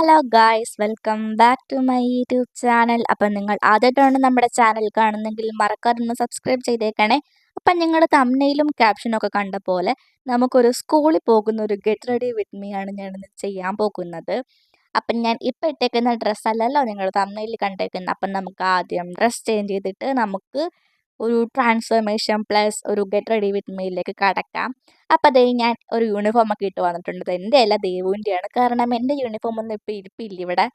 Hello guys, welcome back to my YouTube channel. അപ്പം നിങ്ങൾ ആദ്യമായിട്ടാണ് നമ്മുടെ ചാനൽ കാണുന്നെങ്കിൽ മറക്കാതെ ഒന്ന് സബ്സ്ക്രൈബ് ചെയ്തേക്കണേ. അപ്പം നിങ്ങളുടെ തംബ്നെയിലും ക്യാപ്ഷനും ഒക്കെ കണ്ട പോലെ നമുക്കൊരു സ്കൂളിൽ പോകുന്ന ഒരു ഗെറ്റ് റെഡി വിത്ത് മീ ആണ് ഞാനിന്ന് ചെയ്യാൻ പോകുന്നത്. അപ്പം ഞാൻ ഇപ്പം ഇട്ടേക്കുന്ന ഡ്രസ്സല്ലല്ലോ നിങ്ങൾ തംബ്നെയിലിൽ കണ്ടേക്കുന്നത്. അപ്പം നമുക്ക് ആദ്യം ഡ്രസ്സ് ചേഞ്ച് ചെയ്തിട്ട് നമുക്ക് ഒരു ട്രാൻസ്ഫോർമേഷൻ പ്ലസ് ഒരു ഗെറ്റ് റെഡി വിത്ത് മീയിലേക്ക് കടക്കാം. അപ്പം ദേ ഞാൻ ഒരു യൂണിഫോം ഒക്കെ ഇട്ട് വന്നിട്ടുണ്ട്. ഇത് എൻ്റെ അല്ല, ദേവുവിൻ്റെയാണ്. കാരണം എൻ്റെ യൂണിഫോം ഒന്നും ഇപ്പം ഇരിപ്പില്ല ഇവിടെ.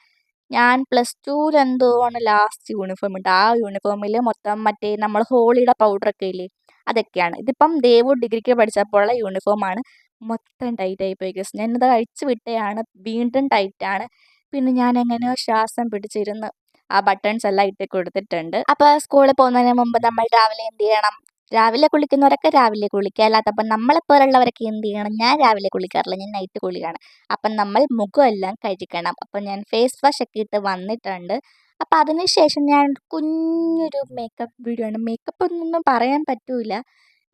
ഞാൻ പ്ലസ് ടുവിൽ എന്തോ ആണ് ലാസ്റ്റ് യൂണിഫോം ഇട്ട്. ആ യൂണിഫോമിൽ മൊത്തം മറ്റേ നമ്മൾ ഹോളിയുടെ പൗഡറൊക്കെ ഇല്ലേ, അതൊക്കെയാണ്. ഇതിപ്പം ദേവു ഡിഗ്രിക്ക് പഠിച്ചപ്പോഴുള്ള യൂണിഫോമാണ്. മൊത്തം ടൈറ്റായി പോയി ഗസ്. ഞാനിത് അഴിച്ചു വിട്ടയാണ്, വീണ്ടും ടൈറ്റാണ്. പിന്നെ ഞാൻ എങ്ങനെയോ ശ്വാസം പിടിച്ചിരുന്ന് ആ ബട്ടൺസ് എല്ലാം ഇട്ട് കൊടുത്തിട്ടുണ്ട്. അപ്പോൾ സ്കൂളിൽ പോകുന്നതിന് മുമ്പ് നമ്മൾ രാവിലെ എന്ത് ചെയ്യണം? രാവിലെ കുളിക്കുന്നവരൊക്കെ രാവിലെ കുളിക്കുക. അല്ലാത്തപ്പം നമ്മളെപ്പോലുള്ളവരൊക്കെ എന്ത് ചെയ്യണം? ഞാൻ രാവിലെ കുളിക്കാറില്ല, ഞാൻ നൈറ്റ് കുളിയാണ്. അപ്പം നമ്മൾ മുഖമെല്ലാം കഴുകണം. അപ്പം ഞാൻ ഫേസ് വാഷ് ഒക്കെ ഇട്ട് വന്നിട്ടുണ്ട്. അപ്പം അതിനുശേഷം ഞാൻ കുഞ്ഞൊരു മേക്കപ്പ് വീഡിയോ ആണ്. മേക്കപ്പ് ഒന്നും പറയാൻ പറ്റൂല,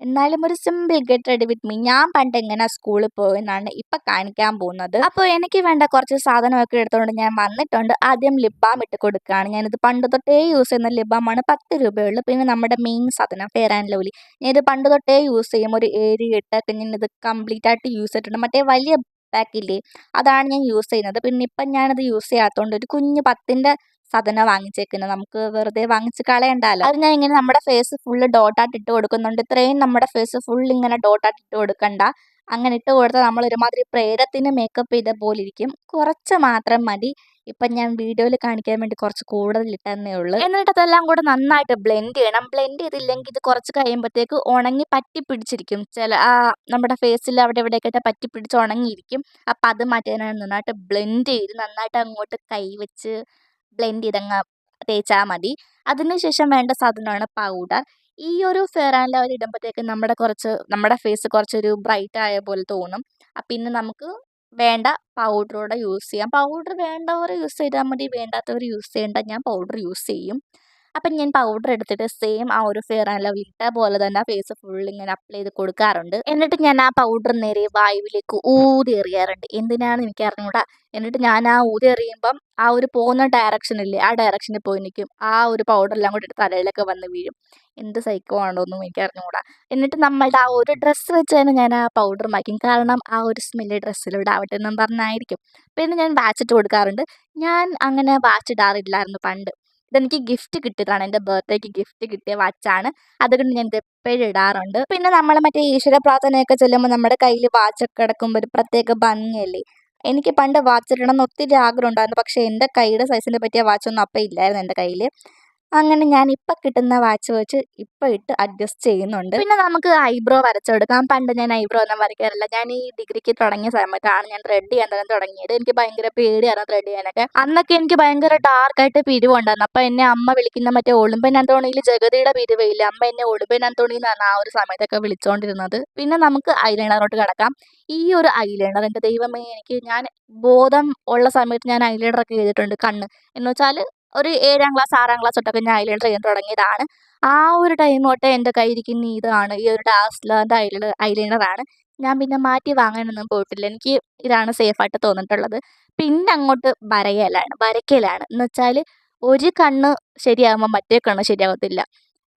എന്നാലും ഒരു simple get ready with me. ഞാൻ പണ്ട് എങ്ങനെ സ്കൂളിൽ പോയെന്നാണ് ഇപ്പം കാണിക്കാൻ പോകുന്നത്. അപ്പോൾ എനിക്ക് വേണ്ട കുറച്ച് സാധനമൊക്കെ എടുത്തുകൊണ്ട് ഞാൻ വന്നിട്ടുണ്ട്. ആദ്യം ലിപ് ബാം ഇട്ട് കൊടുക്കുകയാണ്. ഞാനിത് പണ്ട് തൊട്ടേ യൂസ് ചെയ്യുന്ന ലിപ് ബാമാണ്. 10 രൂപയുള്ളൂ. പിന്നെ നമ്മുടെ മെയിൻ സാധനം ഫെയർ ആൻഡ് ലവ്ലി. ഞാനിത് പണ്ട് തൊട്ടേ യൂസ് ചെയ്യും. ഒരു 7, 8 ഒക്കെ ഞാനിത് കംപ്ലീറ്റ് ആയിട്ട് യൂസ് ചെയ്തിട്ടുണ്ട്. മറ്റേ വലിയ പാക്കില്ലേ, അതാണ് ഞാൻ യൂസ് ചെയ്യുന്നത്. പിന്നെ ഇപ്പം ഞാനത് യൂസ് ചെയ്യാത്തതുകൊണ്ട് ഒരു കുഞ്ഞ് 10ൻ്റെ സാധനം വാങ്ങിച്ചേക്കുന്നത്. നമുക്ക് വെറുതെ വാങ്ങിച്ച് കളയണ്ടല്ലോ. അത് ഞാൻ ഇങ്ങനെ നമ്മുടെ ഫേസ് ഫുള്ള് ഡോട്ടായിട്ട് ഇട്ട് കൊടുക്കുന്നുണ്ട്. ഇത്രയും നമ്മുടെ ഫേസ് ഫുൾ ഇങ്ങനെ ഡോട്ടായിട്ട് ഇട്ട് കൊടുക്കണ്ട. അങ്ങനെ ഇട്ട് കൊടുത്താൽ നമ്മൾ ഒരുമാതിരി പ്രേതത്തിന് മേക്കപ്പ് ചെയ്ത പോലെ ഇരിക്കും. കുറച്ച് മാത്രം മതി. ഇപ്പം ഞാൻ വീഡിയോയിൽ കാണിക്കാൻ വേണ്ടി കുറച്ച് കൂടുതൽ ഇട്ടെന്നേ ഉള്ളൂ. എന്നിട്ട് അതെല്ലാം കൂടെ നന്നായിട്ട് ബ്ലെൻഡ് ചെയ്യണം. ബ്ലെൻഡ് ചെയ്തില്ലെങ്കിൽ ഇത് കുറച്ച് കഴിയുമ്പോഴത്തേക്ക് ഉണങ്ങി പറ്റി പിടിച്ചിരിക്കും. നമ്മുടെ ഫേസിൽ അവിടെ ഇവിടെയൊക്കെ പറ്റി പിടിച്ച് ഉണങ്ങിയിരിക്കും. അപ്പം അത് മാറ്റാനാണ് നന്നായിട്ട് ബ്ലെൻഡ് ചെയ്ത് നന്നായിട്ട് അങ്ങോട്ട് കൈ വെച്ച് ബ്ലെൻഡ് ചെയ്തങ്ങ് തേച്ചാൽ മതി. അതിനുശേഷം വേണ്ട സാധനമാണ് പൗഡർ. ഈ ഒരു ഫെയർ ആൻഡ് ലവ്ലി ഇടുമ്പോഴത്തേക്ക് നമ്മുടെ ഫേസ് കുറച്ചൊരു ബ്രൈറ്റ് ആയ പോലെ തോന്നും. പിന്നെ നമുക്ക് വേണ്ട പൗഡറൂടെ യൂസ് ചെയ്യാം. പൗഡർ വേണ്ടവർ യൂസ് ചെയ്താൽ മതി, വേണ്ടാത്തവർ യൂസ് ചെയ്യേണ്ട. ഞാൻ പൗഡർ യൂസ് ചെയ്യും. അപ്പം ഞാൻ പൗഡർ എടുത്തിട്ട് സെയിം ആ ഒരു ഫെയർ ആൻഡ് ലവ്ലി ഇട്ട പോലെ തന്നെ ഫേസ് ഫുൾ ഇങ്ങനെ അപ്ലൈ ചെയ്ത് കൊടുക്കാറുണ്ട്. എന്നിട്ട് ഞാൻ ആ പൗഡർ നേരെ വായുവിലേക്ക് ഊതി എറിയാറുണ്ട്. എന്തിനാണെന്ന് എനിക്ക് അറിഞ്ഞൂടാ. എന്നിട്ട് ഞാൻ ആ ഊതി എറിയുമ്പം ആ ഒരു പോകുന്ന ഡയറക്ഷനില്ലേ, ആ ഡയറക്ഷനിൽ പോയി നിൽക്കും. ആ ഒരു പൗഡറെല്ലാം കൂടി തലയിലൊക്കെ വന്ന് വീഴും. എന്ത് സൈക്കോ ആണോന്നും എനിക്ക് അറിഞ്ഞൂടാ. എന്നിട്ട് നമ്മളുടെ ആ ഒരു ഡ്രസ്സ് വെച്ച് തന്നെ ഞാൻ ആ പൗഡർ മായ്ക്കും. കാരണം ആ ഒരു സ്മെല്ല് ഡ്രസ്സിലൂടെ ആവട്ടെ എന്നും പറഞ്ഞായിരിക്കും. പിന്നെ ഞാൻ വാച്ചിട്ട് കൊടുക്കാറുണ്ട്. ഞാൻ അങ്ങനെ വാച്ചിടാറില്ലായിരുന്നു പണ്ട്. ഇതെനിക്ക് ഗിഫ്റ്റ് കിട്ടിയതാണ്. എൻ്റെ ബർത്ത്ഡേക്ക് ഗിഫ്റ്റ് കിട്ടിയ വാച്ചാണ്. അതുകൊണ്ട് ഞാൻ ഇത് എപ്പോഴും ഇടാറുണ്ട്. പിന്നെ നമ്മൾ മറ്റേ ഈശ്വര പ്രാർത്ഥനയൊക്കെ ചൊല്ലുമ്പോൾ നമ്മുടെ കയ്യിൽ വാച്ചൊക്കെ കിടക്കുമ്പോൾ ഒരു പ്രത്യേക ഭംഗിയല്ലേ. എനിക്ക് പണ്ട് വാച്ചിടണം എന്ന് ഒത്തിരി ആഗ്രഹം ഉണ്ടായിരുന്നു. പക്ഷേ എൻ്റെ കൈയുടെ സൈസിന് പറ്റിയ വാച്ചൊന്നും അപ്പം ഇല്ലായിരുന്നു എൻ്റെ കയ്യിൽ. അങ്ങനെ ഞാൻ ഇപ്പം കിട്ടുന്ന വാച്ച് വെച്ച് ഇപ്പം ഇട്ട് അഡ്ജസ്റ്റ് ചെയ്യുന്നുണ്ട്. പിന്നെ നമുക്ക് ഐബ്രോ വരച്ചെടുക്കാം. പണ്ട് ഞാൻ ഐബ്രോ ഒന്നും വരയ്ക്കാറില്ല. ഞാൻ ഈ ഡിഗ്രിക്ക് തുടങ്ങിയ സമയത്താണ് ഞാൻ ത്രെഡ് ചെയ്യാൻ തന്നെ തുടങ്ങിയത്. എനിക്ക് ഭയങ്കര പേടിയാണ് ത്രെഡ് ചെയ്യാനൊക്കെ. അന്നൊക്കെ എനിക്ക് ഭയങ്കര ഡാർക്കായിട്ട് പിരിവുണ്ടായിരുന്നു. അപ്പം എന്നെ അമ്മ വിളിക്കുന്ന മറ്റേ ഒളിമ്പൻ അന്തോണിയിൽ ജഗതിയുടെ പിരിവയില്ല, അമ്മ എന്നെ ഒളിമ്പൻ അന്തോണി എന്നാണ് ആ ഒരു സമയത്തൊക്കെ വിളിച്ചുകൊണ്ടിരുന്നത്. പിന്നെ നമുക്ക് ഐലൈനറോട്ട് കിടക്കാം. ഈ ഒരു ഐലൈനർ എൻ്റെ ദൈവമേ, ഞാൻ ബോധം ഉള്ള സമയത്ത് ഞാൻ ഐലൈനറൊക്കെ ചെയ്തിട്ടുണ്ട് കണ്ണ്. എന്ന് വെച്ചാൽ ഒരു 7ാം ക്ലാസ് 6ാം ക്ലാസ് തൊട്ടൊക്കെ ഞാൻ ഐലൈനർ ചെയ്യാൻ തുടങ്ങിയതാണ്. ആ ഒരു ടൈം തൊട്ടേ എൻ്റെ കയ്യിരിക്കുന്ന ഇതാണ്, ഈ ഒരു ഡാസ്ലറിൻ്റെ ഐലൈനറാണ്. ഞാൻ പിന്നെ മാറ്റി വാങ്ങാനൊന്നും പോയിട്ടില്ല. എനിക്ക് ഇതാണ് സേഫായിട്ട് തോന്നിയിട്ടുള്ളത്. പിന്നെ അങ്ങോട്ട് വരയ്ക്കലാണ്. എന്ന് വെച്ചാൽ ഒരു കണ്ണ് ശരിയാകുമ്പോൾ മറ്റേ കണ്ണ് ശരിയാകത്തില്ല.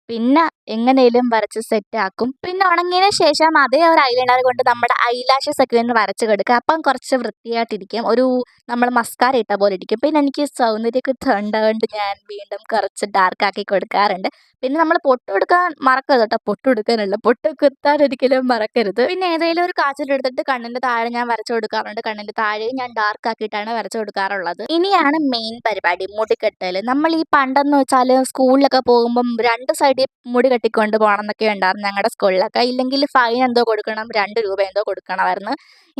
പിന്നെ എങ്ങനെയും വരച്ച് സെറ്റാക്കും. പിന്നെ ഉണങ്ങിയതിന് ശേഷം അതേ ഒരു ഐലൈനർ കൊണ്ട് നമ്മുടെ ഐലാഷസ് ഒക്കെ ഒന്ന് വരച്ച് കൊടുക്കുക. അപ്പം കുറച്ച് വൃത്തിയായിട്ടിരിക്കും. ഒരു നമ്മൾ മസ്കാര ഇട്ട പോലെ ഇരിക്കും. പിന്നെ എനിക്ക് സൗന്ദര്യമൊക്കെ കണ്ടുകൊണ്ട് ഞാൻ വീണ്ടും കുറച്ച് ഡാർക്കാക്കി കൊടുക്കാറുണ്ട്. പിന്നെ നമ്മൾ പൊട്ട് കൊടുക്കാൻ മറക്കരുത് കേട്ടോ. പൊട്ട് കൊടുക്കാനല്ല, പൊട്ട് കുത്താൻ ഒരിക്കലും മറക്കരുത്. പിന്നെ ഏതെങ്കിലും ഒരു കാജലെടുത്തിട്ട് കണ്ണിൻ്റെ താഴെ ഞാൻ വരച്ചു കൊടുക്കാറുണ്ട്. കണ്ണിൻ്റെ താഴെയും ഞാൻ ഡാർക്കാക്കിയിട്ടാണ് വരച്ചു കൊടുക്കാറുള്ളത്. ഇനിയാണ് മെയിൻ പരിപാടി, മുടിക്കെട്ടൽ. നമ്മൾ ഈ പണ്ടെന്ന് വെച്ചാൽ സ്കൂളിലൊക്കെ പോകുമ്പം 2 സൈഡിൽ മുടി കെട്ടിക്കൊണ്ട് പോകണം എന്നൊക്കെ ഉണ്ടായിരുന്നു ഞങ്ങളുടെ സ്കൂളിലൊക്കെ. ഇല്ലെങ്കിൽ ഫൈൻ എന്തോ കൊടുക്കണം, 2 രൂപ എന്തോ കൊടുക്കണമായിരുന്നു.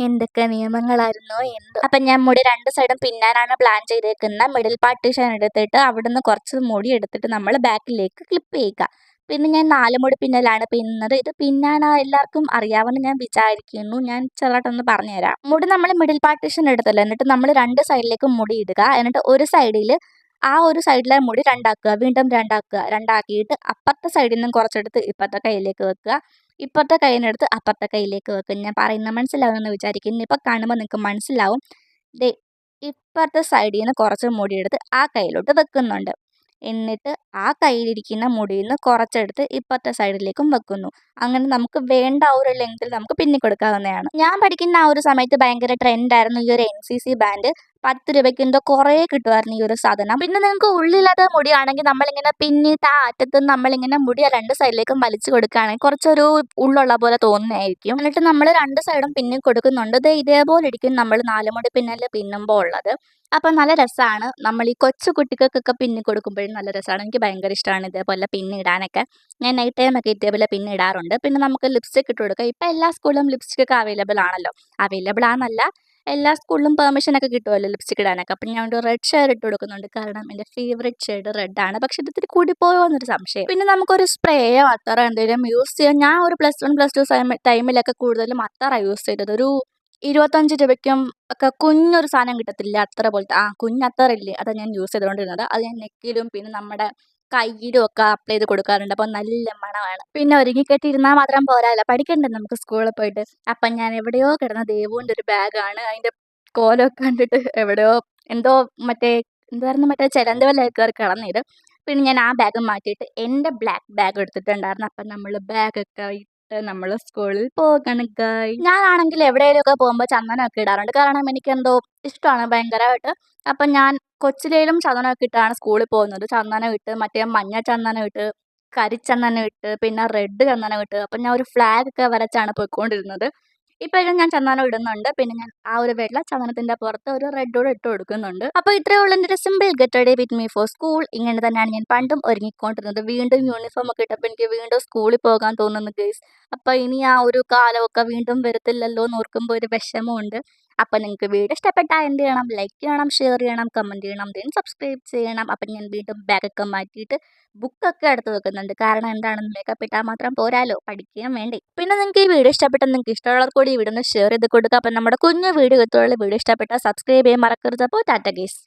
എന്തൊക്കെ നിയമങ്ങളായിരുന്നോ എന്തോ. അപ്പം ഞാൻ മുടി 2 സൈഡും പിന്നാനാണ് പ്ലാൻ ചെയ്തേക്കുന്നത്. മിഡിൽ പാർട്ടീഷൻ എടുത്തിട്ട് അവിടുന്ന് കുറച്ച് മുടി എടുത്തിട്ട് നമ്മൾ ബാക്കിലേക്ക് ക്ലിപ്പ് ചെയ്യുക. പിന്നെ ഞാൻ 4 മുടി പിന്നലാണ് പിന്നുന്നത്. ഇത് പിന്നാന എല്ലാവർക്കും അറിയാമെന്ന് ഞാൻ വിചാരിക്കുന്നു. ഞാൻ ചെറുതായിട്ടൊന്ന് പറഞ്ഞുതരാം. മുടി നമ്മൾ മിഡിൽ പാർട്ടീഷൻ എടുത്തല്ലോ, എന്നിട്ട് നമ്മൾ 2 സൈഡിലേക്കും മുടി ഇടുക. എന്നിട്ട് ഒരു സൈഡിൽ ആ ഒരു സൈഡിലെ മുടി 2ആക്കുക, വീണ്ടും 2ആക്കുക. 2ആക്കിയിട്ട് അപ്പുറത്തെ സൈഡിൽ നിന്നും കുറച്ചെടുത്ത് ഇപ്പുറത്തെ കൈയിലേക്ക് വെക്കുക. ഇപ്പുറത്തെ കൈയിനെടുത്ത് അപ്പുറത്തെ കൈയിലേക്ക് വെക്കുക. ഞാൻ പറയുന്നത് മനസ്സിലാവുമെന്ന് വിചാരിക്കുന്നു. ഇപ്പം കാണുമ്പോൾ നിങ്ങൾക്ക് മനസ്സിലാവും. ദേ ഇപ്പുറത്തെ സൈഡിൽ നിന്ന് കുറച്ച് മുടിയെടുത്ത് ആ കയ്യിലോട്ട് വെക്കുന്നുണ്ട്. എന്നിട്ട് ആ കയ്യിലിരിക്കുന്ന മുടിയിൽ നിന്ന് കുറച്ചെടുത്ത് ഇപ്പുറത്തെ സൈഡിലേക്കും വെക്കുന്നു. അങ്ങനെ നമുക്ക് വേണ്ട ആ ഒരു ലെങ്ത്തിൽ നമുക്ക് പിന്നി കൊടുക്കാവുന്നതാണ്. ഞാൻ പഠിക്കുന്ന ആ ഒരു സമയത്ത് ഭയങ്കര ട്രെൻഡായിരുന്നു ഈ ഒരു NCC ബാൻഡ്. 10 രൂപയ്ക്ക് എന്തോ കുറേ കിട്ടുമായിരുന്നു ഈ ഒരു സാധനം. പിന്നെ നിങ്ങൾക്ക് ഉള്ളില്ലാത്ത മുടിയാണെങ്കിൽ നമ്മളിങ്ങനെ പിന്നിയിട്ട് ആ അറ്റത്ത് നമ്മളിങ്ങനെ മുടി ആ 2 സൈഡിലേക്കും വലിച്ചു കൊടുക്കുകയാണെങ്കിൽ കുറച്ചൊരു ഉള്ളുള്ള പോലെ തോന്നുന്നതായിരിക്കും. എന്നിട്ട് നമ്മൾ 2 സൈഡും പിന്നി കൊടുക്കുന്നുണ്ട്. ദേ ഇതേപോലെ ഇരിക്കും നമ്മൾ 4 മുടി പിന്നൽ പിന്നുമ്പോൾ ഉള്ളത്. അപ്പം നല്ല രസമാണ്. നമ്മൾ ഈ കൊച്ചു കുട്ടികൾക്കൊക്കെ പിന്നി കൊടുക്കുമ്പോഴും നല്ല രസമാണ്. എനിക്ക് ഭയങ്കര ഇഷ്ടമാണ് ഇതേപോലെ പിന്നിടാനൊക്കെ. ഞാൻ നൈറ്റ് ടൈമൊക്കെ ഇതേപോലെ പിന്നിടാറുണ്ട്. പിന്നെ നമുക്ക് ലിപ്സ്റ്റിക് ഇട്ട് കൊടുക്കാം. ഇപ്പം എല്ലാ സ്കൂളിലും ലിപ്സ്റ്റിക് ഒക്കെ അവൈലബിൾ ആണല്ലോ. അവൈലബിൾ ആണെന്നല്ല, എല്ലാ സ്കൂളിലും പെർമിഷനൊക്കെ കിട്ടുമല്ലോ ലിപ്സ്റ്റിക് ഇടാനൊക്കെ. അപ്പം ഞാൻ ഒരു റെഡ് ഷെയ്ഡ് ഇട്ട് കൊടുക്കുന്നുണ്ട്. കാരണം എൻ്റെ ഫേവറേറ്റ് ഷെയ്ഡ് റെഡാണ്. പക്ഷേ ഇത് ഇത്തിരി കൂടിപ്പോയോ എന്നൊരു സംശയം. പിന്നെ നമുക്കൊരു സ്പ്രേയോ അത്തറോ എന്തെങ്കിലും യൂസ് ചെയ്യാം. ഞാൻ ഒരു +1 +2 ടൈമിലൊക്കെ കൂടുതലും അത്തറ യൂസ് ചെയ്തത്. ഒരു 25 രൂപയ്ക്കും ഒക്കെ കുഞ്ഞൊരു സാധനം കിട്ടത്തില്ലേ, അത്തറ പോലത്തെ. കുഞ്ഞത്തറയില്ലേ, അതാണ് ഞാൻ യൂസ് ചെയ്തുകൊണ്ടിരുന്നത്. അത് ഞാൻ നെക്കിലും പിന്നെ നമ്മുടെ കയ്യിലും ഒക്കെ അപ്ലൈ ചെയ്ത് കൊടുക്കാറുണ്ട്. അപ്പോൾ നല്ല മണമാണ്. പിന്നെ ഒരുങ്ങിക്കെട്ടി ഇരുന്നാൽ മാത്രം പോരാല്ലോ, പഠിക്കണ്ടേ നമുക്ക് സ്കൂളിൽ പോയിട്ട്. അപ്പം ഞാൻ എവിടെയോ കിടന്ന ദേവുവിൻ്റെ ഒരു ബാഗാണ്. അതിൻ്റെ കോലമൊക്കെ കണ്ടിട്ട് എവിടെയോ എന്തോ മറ്റേ എന്തായിരുന്നു, മറ്റേ ചിലന്തി വല്ല കയറി കിടന്നത്. പിന്നെ ഞാൻ ആ ബാഗ് മാറ്റിയിട്ട് എൻ്റെ ബ്ലാക്ക് ബാഗ് എടുത്തിട്ടുണ്ടായിരുന്നു. അപ്പം നമ്മൾ ബാഗൊക്കെ നമ്മൾ സ്കൂളിൽ പോകണം ഗായ്സ്. ഞാനാണെങ്കിൽ എവിടെയെങ്കിലുമൊക്കെ പോകുമ്പോൾ ചന്ദനമൊക്കെ ഇടാറുണ്ട്. കാരണം എനിക്കെന്തോ ഇഷ്ടമാണ് ഭയങ്കരമായിട്ട്. അപ്പം ഞാൻ കൊച്ചിലേലും ചന്ദനമൊക്കെ ഇട്ടാണ് സ്കൂളിൽ പോകുന്നത്. ചന്ദനം ഇട്ട്, മറ്റേ മഞ്ഞ ചന്ദനം ഇട്ട്, കരിച്ചന്ദനം ഇട്ട്, പിന്നെ റെഡ് ചന്ദനം ഇട്ട്. അപ്പം ഞാൻ ഒരു ഫ്ലാഗ് ഒക്കെ വരച്ചാണ് പോയിക്കൊണ്ടിരുന്നത്. ഇപ്പോഴും ഞാൻ ചന്ദനം ഇടുന്നുണ്ട്. പിന്നെ ഞാൻ ആ ഒരു വെള്ള ചന്ദനത്തിൻ്റെ പുറത്ത് ഒരു റെഡ് കൂടെ ഇട്ട് കൊടുക്കുന്നുണ്ട്. അപ്പോൾ ഇത്രയേ ഉള്ളൂ എൻ്റെ ഒരു simple get ready with me for school. ഇങ്ങനെ തന്നെയാണ് ഞാൻ പണ്ടും ഒരുങ്ങിക്കൊണ്ടിരുന്നത്. വീണ്ടും യൂണിഫോം ഒക്കെ ഇട്ടപ്പോൾ എനിക്ക് വീണ്ടും സ്കൂളിൽ പോകാൻ തോന്നുന്നു ഗൈസ്. അപ്പോൾ ഇനി ആ ഒരു കാലമൊക്കെ വീണ്ടും വരത്തില്ലല്ലോ എന്ന് ഓർക്കുമ്പോൾ ഒരു വിഷമമുണ്ട്. അപ്പോൾ നിങ്ങൾക്ക് വീഡിയോ ഇഷ്ടപ്പെട്ടാൽ എന്ത് ചെയ്യണം? ലൈക്ക് ചെയ്യണം, ഷെയർ ചെയ്യണം, കമൻറ്റ് ചെയ്യണം, ദെൻ സബ്സ്ക്രൈബ് ചെയ്യണം. അപ്പം ഞാൻ വീണ്ടും ബാഗൊക്കെ മാറ്റിയിട്ട് ബുക്കൊക്കെ എടുത്ത് വെക്കുന്നുണ്ട്. കാരണം എന്താണെന്ന്, മേക്കപ്പ് ഇട്ടാൽ മാത്രം പോരാലോ, പഠിക്കാൻ വേണ്ടി. പിന്നെ നിങ്ങൾക്ക് ഈ വീഡിയോ ഇഷ്ടപ്പെട്ടെന്ന്, നിങ്ങൾക്ക് ഇഷ്ടമുള്ളവർ കൂടി ഈ വീഡിയോ ഒന്ന് ഷെയർ ചെയ്ത് കൊടുക്കുക. അപ്പം നമ്മുടെ കുഞ്ഞു വീഡിയോ ഇതുള്ള വീഡിയോ ഇഷ്ടപ്പെട്ടാൽ സബ്സ്ക്രൈബ് ചെയ്യാൻ മറക്കരുത്. അപ്പോൾ ടാറ്റ ഗൈസ്.